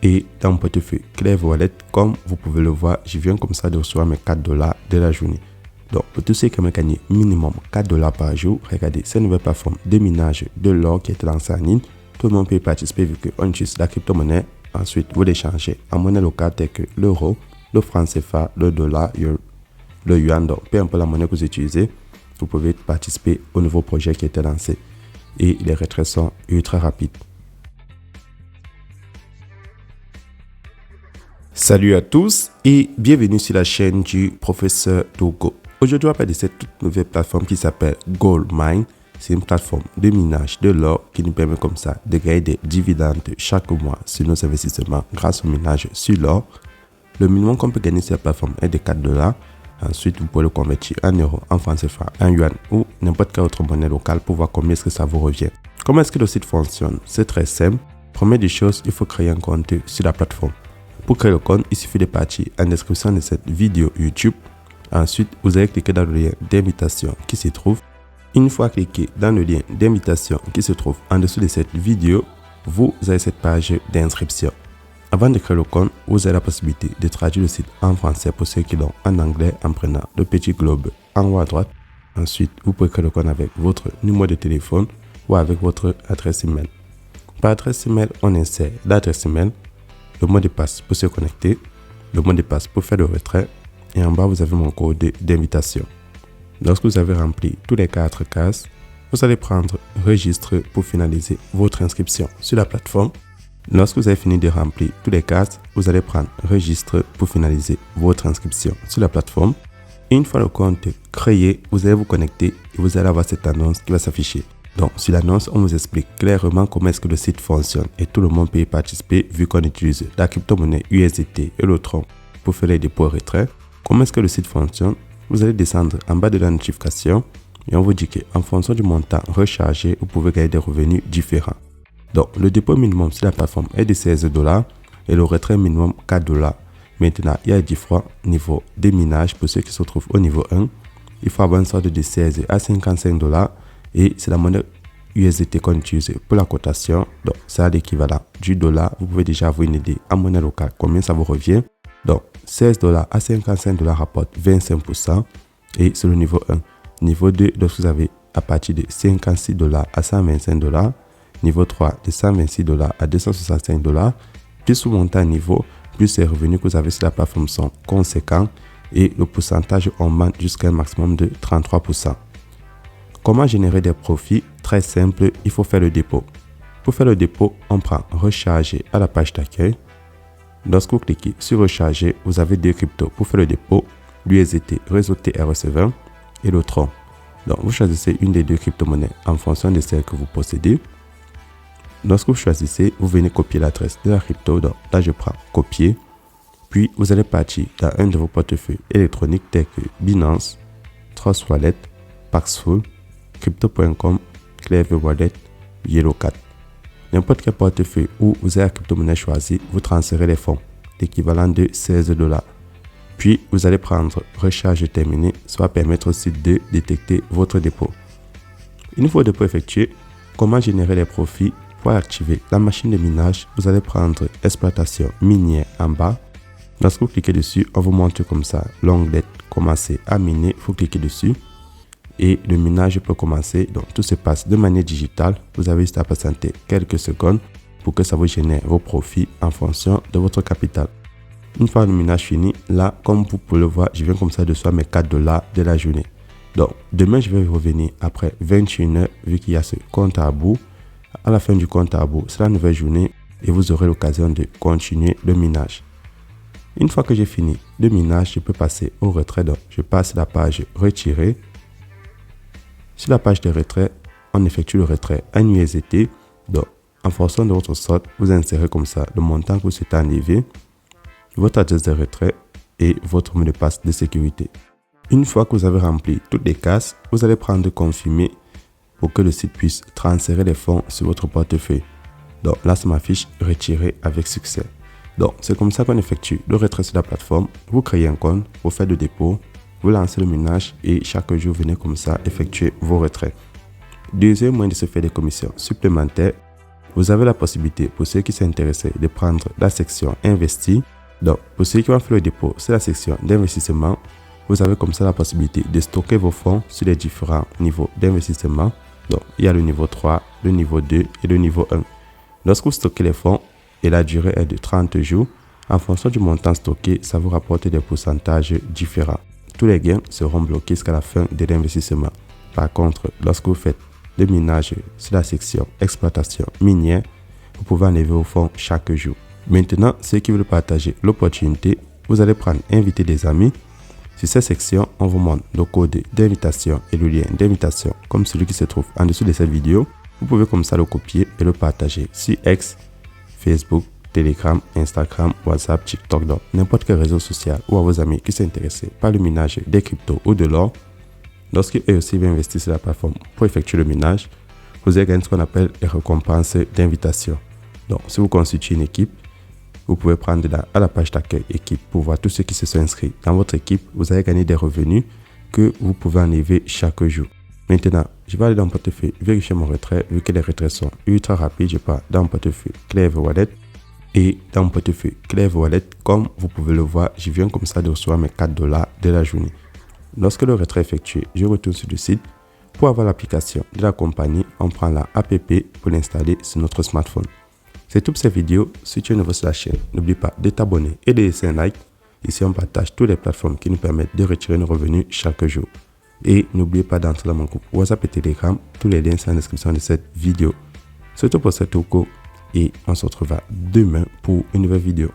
Et dans mon portefeuille Clever Wallet, comme vous pouvez le voir, je viens comme ça de recevoir mes $4 de la journée. Donc, pour tous ceux qui aiment gagner minimum $4 par jour, regardez cette nouvelle plateforme de minage de l'or qui est lancée en ligne. Tout le monde peut y participer vu qu'on utilise la crypto-monnaie. Ensuite, vous l'échangez en monnaie locale telle que l'euro, le franc CFA, le dollar, le yuan. Donc, peu importe la monnaie que vous utilisez, vous pouvez participer au nouveau projet qui a été lancé. Et les retraits sont ultra rapides. Salut à tous et bienvenue sur la chaîne du professeur Togo. Aujourd'hui, on va parler de cette toute nouvelle plateforme qui s'appelle Goldmine. C'est une plateforme de minage de l'or qui nous permet comme ça de gagner des dividendes chaque mois sur nos investissements grâce au minage sur l'or. Le minimum qu'on peut gagner sur la plateforme est de $4. Ensuite, vous pouvez le convertir en euros, en francs CFA, en yuan ou n'importe quelle autre monnaie locale pour voir combien est-ce que ça vous revient. Comment est-ce que le site fonctionne? C'est très simple. Première des choses, il faut créer un compte sur la plateforme. Pour créer le compte, il suffit de partir en description de cette vidéo YouTube. Ensuite, vous allez cliquer dans le lien d'invitation qui se trouve. Une fois cliqué dans le lien d'invitation qui se trouve en dessous de cette vidéo, vous avez cette page d'inscription. Avant de créer le compte, vous avez la possibilité de traduire le site en français pour ceux qui l'ont en anglais en prenant le petit globe en haut à droite. Ensuite, vous pouvez créer le compte avec votre numéro de téléphone ou avec votre adresse email. Par adresse email, on insère l'adresse email, le mot de passe pour se connecter, le mot de passe pour faire le retrait et en bas, vous avez mon code d'invitation. Lorsque vous avez rempli tous les 4 cases, vous allez prendre Registre pour finaliser votre inscription sur la plateforme. Lorsque vous avez fini de remplir tous les cases, vous allez prendre Registre pour finaliser votre inscription sur la plateforme. Et une fois le compte créé, vous allez vous connecter et vous allez avoir cette annonce qui va s'afficher. Donc, sur l'annonce, on vous explique clairement comment est-ce que le site fonctionne et tout le monde peut y participer vu qu'on utilise la crypto-monnaie USDT et le Tron pour faire les dépôts et retraits. Comment est-ce que le site fonctionne? Vous allez descendre en bas de la notification et on vous dit qu'en fonction du montant rechargé, vous pouvez gagner des revenus différents. Donc, le dépôt minimum sur la plateforme est de $16 et le retrait minimum $4. Maintenant, il y a différents niveaux de minage pour ceux qui se trouvent au niveau 1. Il faut avoir une sorte de 16 à $55 et c'est la monnaie USDT qu'on utilise pour la cotation. Donc, c'est l'équivalent du dollar. Vous pouvez déjà avoir une idée en monnaie locale combien ça vous revient. Donc, $16 à $55 rapporte 25% et c'est le niveau 1. Niveau 2, lorsque vous avez à partir de $56 à $125. Niveau 3, de $126 à $265. Plus vous montez à niveau, plus les revenus que vous avez sur la plateforme sont conséquents et le pourcentage augmente jusqu'à un maximum de 33%. Comment générer des profits? Très simple, il faut faire le dépôt. Pour faire le dépôt, on prend Recharger à la page d'accueil. Lorsque vous cliquez sur Recharger, vous avez deux cryptos pour faire le dépôt, l'USDT réseau TRS20 et le Tron. Donc, vous choisissez une des deux crypto-monnaies en fonction de celle que vous possédez. Lorsque vous choisissez, vous venez copier l'adresse de la crypto. Donc, là, je prends Copier. Puis, vous allez partir dans un de vos portefeuilles électroniques tels que Binance, Trust Wallet, Paxful, Crypto.com, Clever Wallet, Yellowcat. N'importe quel portefeuille où vous avez la crypto-monnaie choisie, vous transférez les fonds, l'équivalent de $16. Puis, vous allez prendre Recharge terminée, soit permettre au site de détecter votre dépôt. Une fois le dépôt effectué, comment générer les profits? Pour activer la machine de minage, vous allez prendre Exploitation minière en bas. Lorsque vous cliquez dessus, on vous montre comme ça l'onglet Commencer à miner. Vous cliquez dessus et le minage peut commencer. Donc, tout se passe de manière digitale. Vous avez juste à patienter quelques secondes pour que ça vous génère vos profits en fonction de votre capital. Une fois le minage fini, là, comme vous pouvez le voir, je viens comme ça de recevoir mes $4 de la journée. Donc, demain, je vais revenir après 21 heures vu qu'il y a ce compte à rebours. À la fin du compte à rebours, c'est la nouvelle journée et vous aurez l'occasion de continuer le minage. Une fois que j'ai fini le minage, je peux passer au retrait. Donc, je passe la page Retirer. Sur la page de retrait, on effectue le retrait en USDT. Donc, en fonction de votre sorte, vous insérez comme ça le montant que vous souhaitez enlever, votre adresse de retrait et votre mot de passe de sécurité. Une fois que vous avez rempli toutes les cases, vous allez prendre Confirmer pour que le site puisse transférer les fonds sur votre portefeuille. Donc là, ça m'affiche Retirer avec succès. Donc, c'est comme ça qu'on effectue le retrait sur la plateforme. Vous créez un compte, vous faites le dépôt, vous lancez le minage et chaque jour, venez comme ça effectuer vos retraits. Deuxième moyen de se faire des commissions supplémentaires, vous avez la possibilité, pour ceux qui sont intéressés, de prendre la section Investir. Donc, pour ceux qui vont faire le dépôt, c'est la section d'investissement. Vous avez comme ça la possibilité de stocker vos fonds sur les différents niveaux d'investissement. Donc, il y a le niveau 3, le niveau 2 et le niveau 1. Lorsque vous stockez les fonds et la durée est de 30 jours, en fonction du montant stocké, ça vous rapporte des pourcentages différents. Tous les gains seront bloqués jusqu'à la fin de l'investissement. Par contre, lorsque vous faites le minage sur la section exploitation minière, vous pouvez enlever vos fonds chaque jour. Maintenant, ceux qui veulent partager l'opportunité, vous allez prendre inviter des amis. Sur cette section, on vous montre le code d'invitation et le lien d'invitation comme celui qui se trouve en dessous de cette vidéo. Vous pouvez comme ça le copier et le partager sur X, Facebook, Telegram, Instagram, WhatsApp, TikTok, donc n'importe quel réseau social ou à vos amis qui sont intéressés par le minage des cryptos ou de l'or. Lorsqu'eux aussi vont investir sur la plateforme pour effectuer le minage, vous allez gagner ce qu'on appelle les récompenses d'invitation. Donc, si vous constituez une équipe, vous pouvez prendre à la page d'accueil équipe pour voir tous ceux qui se sont inscrits dans votre équipe. Vous allez gagner des revenus que vous pouvez enlever chaque jour. Maintenant, je vais aller dans mon portefeuille, vérifier mon retrait. Vu que les retraits sont ultra rapides, je pars dans mon portefeuille Clever Wallet. Et dans mon portefeuille Clever Wallet, comme vous pouvez le voir, je viens comme ça de recevoir mes $4 de la journée. Lorsque le retrait est effectué, je retourne sur le site. Pour avoir l'application de la compagnie, on prend la app pour l'installer sur notre smartphone. C'est tout pour cette vidéo. Si tu es nouveau sur la chaîne, n'oublie pas de t'abonner et de laisser un like. Ici, on partage toutes les plateformes qui nous permettent de retirer nos revenus chaque jour. Et n'oubliez pas d'entrer dans mon groupe WhatsApp et Telegram. Tous les liens sont en description de cette vidéo. C'est tout pour cette Togo et on se retrouvera demain pour une nouvelle vidéo.